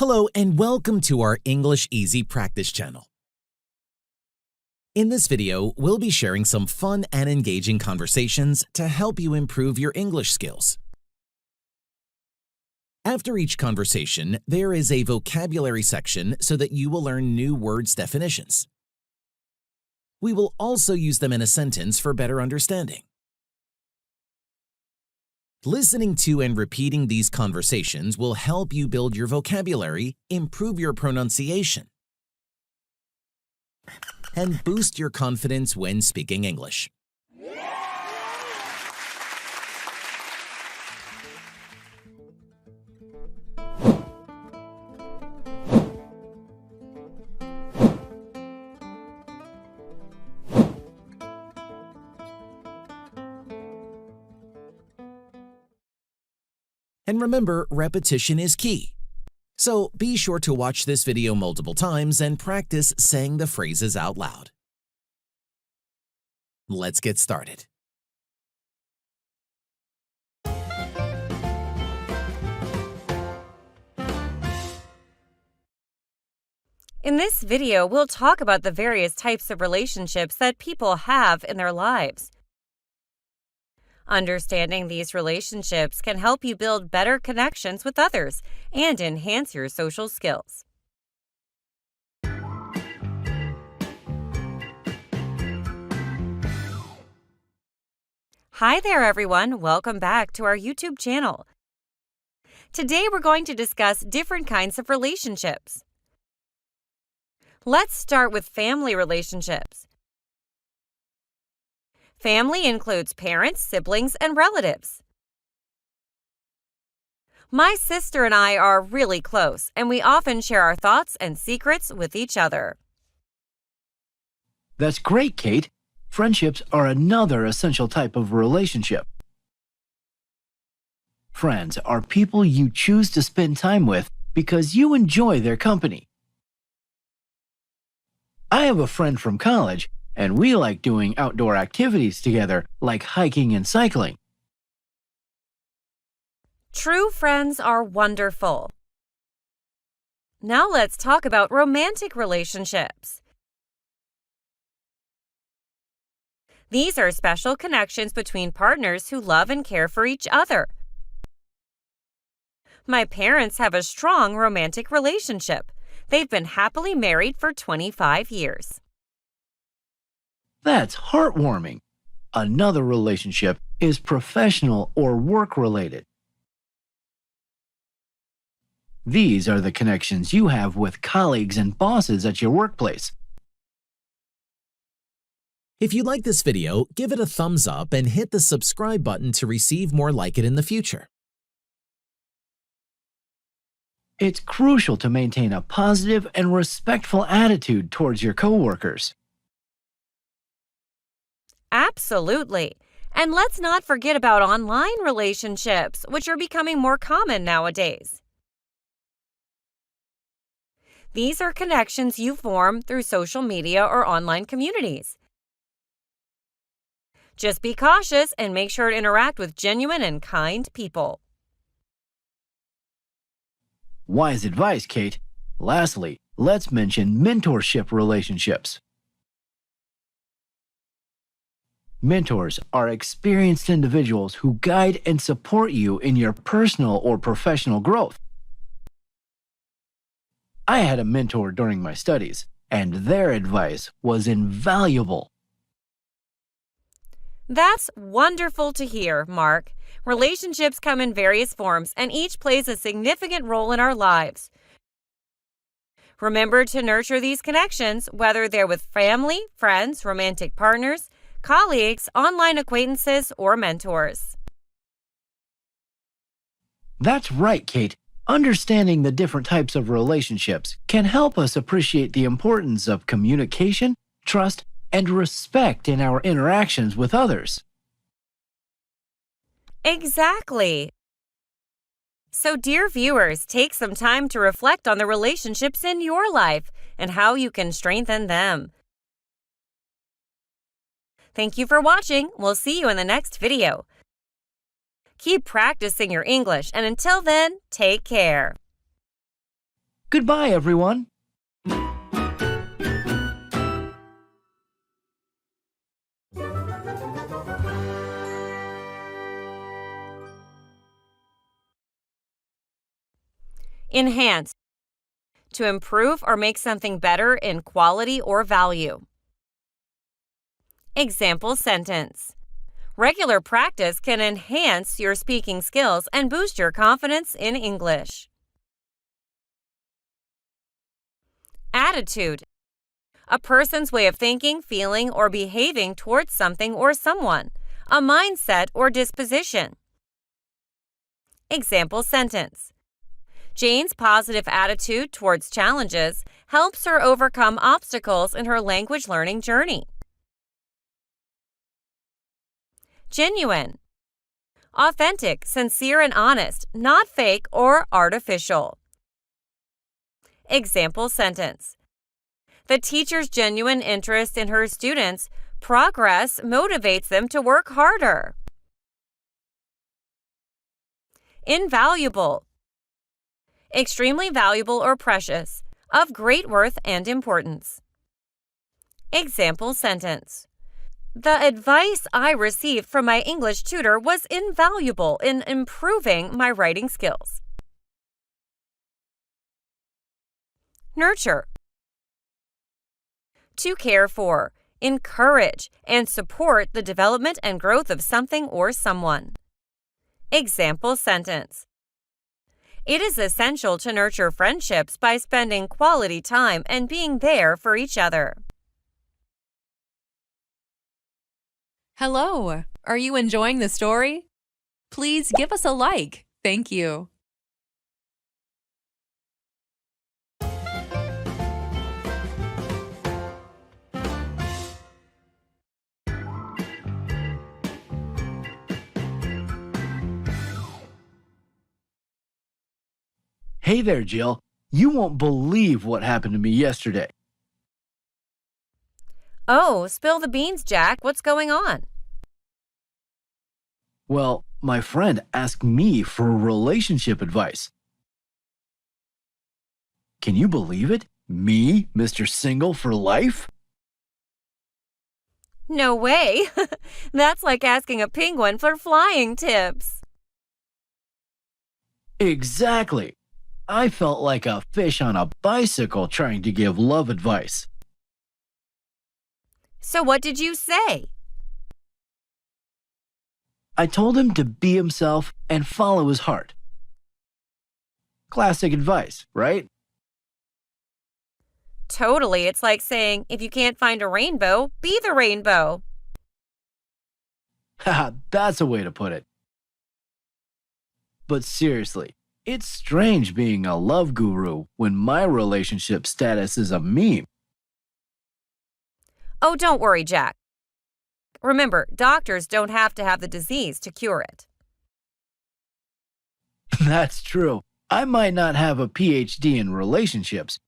Hello and welcome to our English Easy Practice channel. In this video, we'll be sharing some fun and engaging conversations to help you improve your English skills. After each conversation, there is a vocabulary section so that you will learn new words definitions. We will also use them in a sentence for better understanding. Listening to and repeating these conversations will help you build your vocabulary, improve your pronunciation, and boost your confidence when speaking English. And remember, repetition is key. So be sure to watch this video multiple times and practice saying the phrases out loud. Let's get started. In this video, we'll talk about the various types of relationships that people have in their lives. Understanding these relationships can help you build better connections with others and enhance your social skills. Hi there, everyone. Welcome back to our YouTube channel. Today, we're going to discuss different kinds of relationships. Let's start with family relationships. Family includes parents, siblings, and relatives. My sister and I are really close, and we often share our thoughts and secrets with each other. That's great, Kate. Friendships are another essential type of relationship. Friends are people you choose to spend time with because you enjoy their company. I have a friend from college, and we like doing outdoor activities together, like hiking and cycling. True friends are wonderful. Now let's talk about romantic relationships. These are special connections between partners who love and care for each other. My parents have a strong romantic relationship. They've been happily married for 25 years. That's heartwarming. Another relationship is professional or work-related. These are the connections you have with colleagues and bosses at your workplace. If you like this video, give it a thumbs up and hit the subscribe button to receive more like it in the future. It's crucial to maintain a positive and respectful attitude towards your coworkers. Absolutely. And let's not forget about online relationships, which are becoming more common nowadays. These are connections you form through social media or online communities. Just be cautious and make sure to interact with genuine and kind people. Wise advice, Kate. Lastly, let's mention mentorship relationships. Mentors are experienced individuals who guide and support you in your personal or professional growth. I had a mentor during my studies, and their advice was invaluable. That's wonderful to hear, Mark. Relationships come in various forms, and each plays a significant role in our lives. Remember to nurture these connections, whether they're with family, friends, romantic partners, colleagues, online acquaintances, or mentors. That's right, Kate. Understanding the different types of relationships can help us appreciate the importance of communication, trust, and respect in our interactions with others. Exactly. So, dear viewers, take some time to reflect on the relationships in your life and how you can strengthen them. Thank you for watching. We'll see you in the next video. Keep practicing your English, and until then, take care. Goodbye, everyone. Enhance. To improve or make something better in quality or value. Example sentence. Regular practice can enhance your speaking skills and boost your confidence in English. Attitude. A person's way of thinking, feeling, or behaving towards something or someone. A mindset or disposition. Example sentence. Jane's positive attitude towards challenges helps her overcome obstacles in her language learning journey. Genuine. Authentic, sincere, and honest, not fake or artificial. Example sentence. The teacher's genuine interest in her students' progress motivates them to work harder. Invaluable. Extremely valuable or precious, of great worth and importance. Example sentence. The advice I received from my English tutor was invaluable in improving my writing skills. Nurture. To care for, encourage, and support the development and growth of something or someone. Example sentence. It is essential to nurture friendships by spending quality time and being there for each other. Hello! Are you enjoying the story? Please give us a like. Thank you. Hey there, Jill. You won't believe what happened to me yesterday. Oh, spill the beans, Jack. What's going on? Well, my friend asked me for relationship advice. Can you believe it? Me, Mr. Single for life? No way. That's like asking a penguin for flying tips. Exactly. I felt like a fish on a bicycle trying to give love advice. So what did you say? I told him to be himself and follow his heart. Classic advice, right? Totally. It's like saying, if you can't find a rainbow, be the rainbow. Haha, that's a way to put it. But seriously, it's strange being a love guru when my relationship status is a meme. Oh, don't worry, Jack. Remember, doctors don't have to have the disease to cure it. That's true. I might not have a PhD in relationships,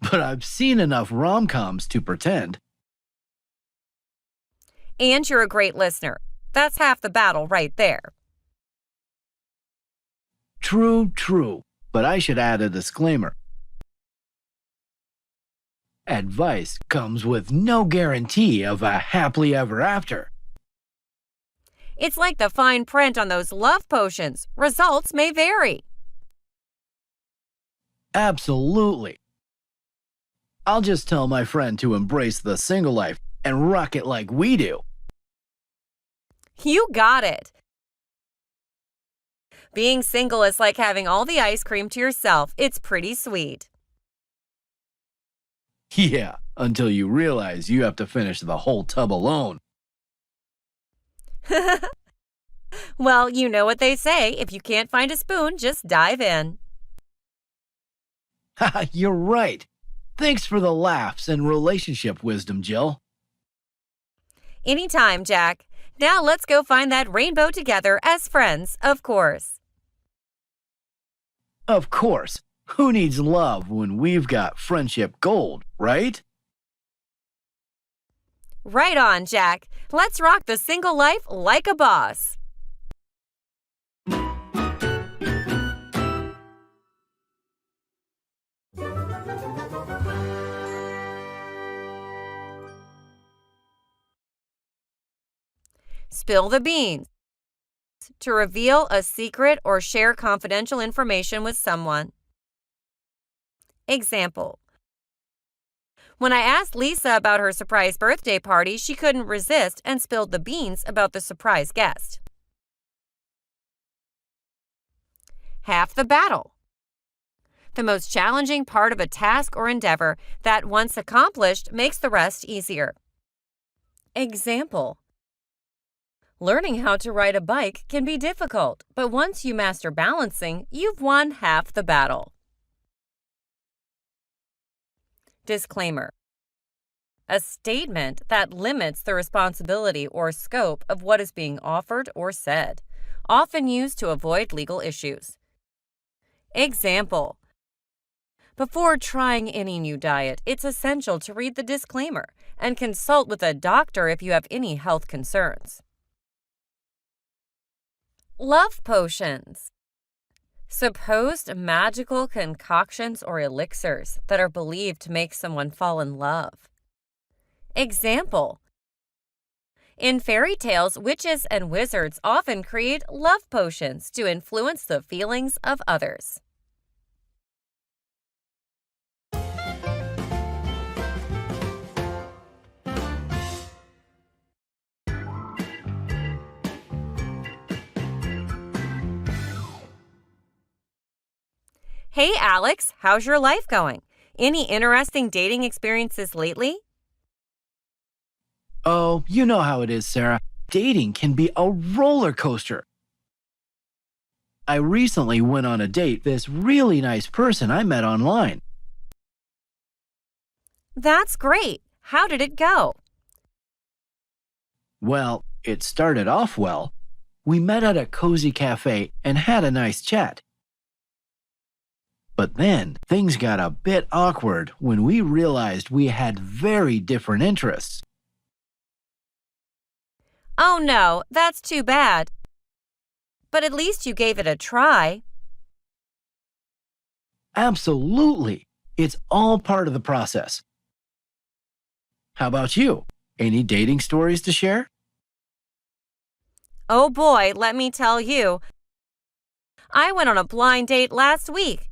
but I've seen enough rom-coms to pretend. And you're a great listener. That's half the battle right there. True, but I should add a disclaimer. Advice comes with no guarantee of a happily ever after. It's like the fine print on those love potions. Results may vary. Absolutely. I'll just tell my friend to embrace the single life and rock it like we do. You got it. Being single is like having all the ice cream to yourself. It's pretty sweet. Yeah, until you realize you have to finish the whole tub alone. Well, you know what they say. If you can't find a spoon, just dive in. Haha, you're right. Thanks for the laughs and relationship wisdom, Jill. Anytime, Jack. Now let's go find that rainbow together as friends, of course. Of course. Who needs love when we've got friendship gold, right? Right on, Jack. Let's rock the single life like a boss. Spill the beans. To reveal a secret or share confidential information with someone. Example: when I asked Lisa about her surprise birthday party, she couldn't resist and spilled the beans about the surprise guest. Half the battle. The most challenging part of a task or endeavor that, once accomplished, makes the rest easier. Example: learning how to ride a bike can be difficult, but once you master balancing, you've won half the battle. Disclaimer: a statement that limits the responsibility or scope of what is being offered or said, often used to avoid legal issues. Example: before trying any new diet, it's essential to read the disclaimer and consult with a doctor if you have any health concerns. Love potions. Supposed magical concoctions or elixirs that are believed to make someone fall in love. Example: in fairy tales, witches and wizards often create love potions to influence the feelings of others. Hey Alex, how's your life going? Any interesting dating experiences lately? Oh, you know how it is, Sarah. Dating can be a roller coaster. I recently went on a date with this really nice person I met online. That's great. How did it go? Well, it started off well. We met at a cozy cafe and had a nice chat. But then things got a bit awkward when we realized we had very different interests. Oh no, that's too bad. But at least you gave it a try. Absolutely. It's all part of the process. How about you? Any dating stories to share? Oh boy, let me tell you. I went on a blind date last week.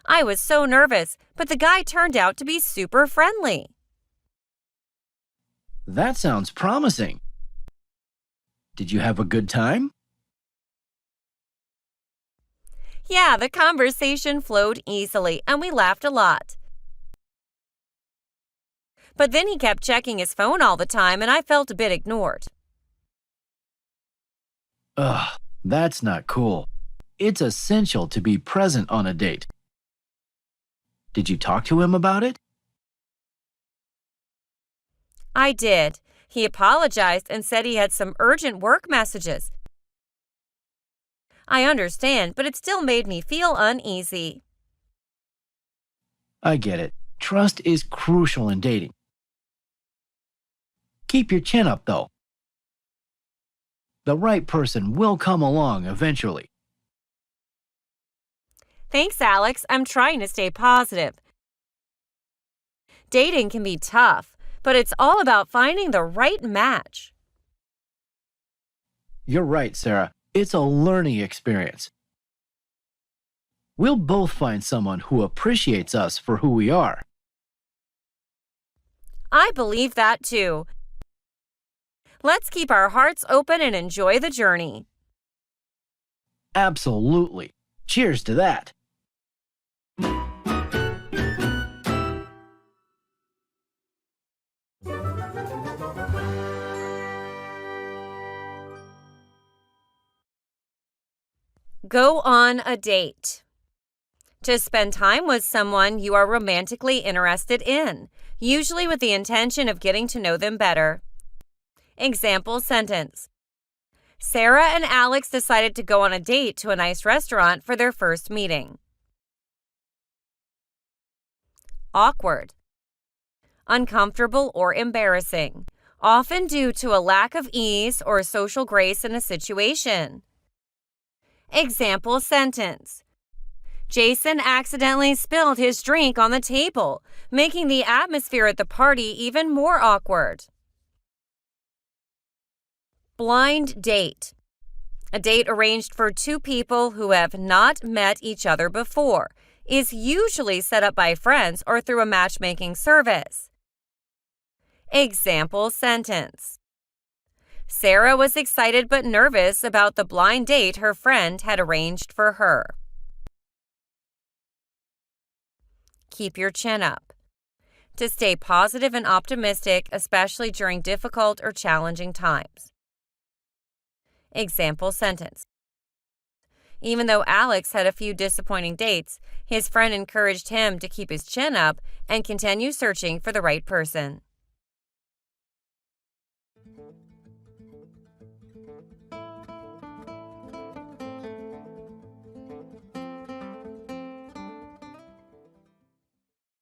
I was so nervous, but the guy turned out to be super friendly. That sounds promising. Did you have a good time? Yeah, the conversation flowed easily, and we laughed a lot. But then he kept checking his phone all the time, and I felt a bit ignored. Ugh, that's not cool. It's essential to be present on a date. Did you talk to him about it? I did. He apologized and said he had some urgent work messages. I understand, but it still made me feel uneasy. I get it. Trust is crucial in dating. Keep your chin up, though. The right person will come along eventually. Thanks, Alex. I'm trying to stay positive. Dating can be tough, but it's all about finding the right match. You're right, Sarah. It's a learning experience. We'll both find someone who appreciates us for who we are. I believe that too. Let's keep our hearts open and enjoy the journey. Absolutely. Cheers to that. Go on a date. To spend time with someone you are romantically interested in, usually with the intention of getting to know them better. Example sentence: Sarah and Alex decided to go on a date to a nice restaurant for their first meeting. Awkward. Uncomfortable or embarrassing, often due to a lack of ease or social grace in a situation. Example sentence: Jason accidentally spilled his drink on the table, making the atmosphere at the party even more awkward. Blind date. A date arranged for two people who have not met each other before is usually set up by friends or through a matchmaking service. Example sentence. Sarah was excited but nervous about the blind date her friend had arranged for her. Keep your chin up. To stay positive and optimistic, especially during difficult or challenging times. Example sentence. Even though Alex had a few disappointing dates, his friend encouraged him to keep his chin up and continue searching for the right person.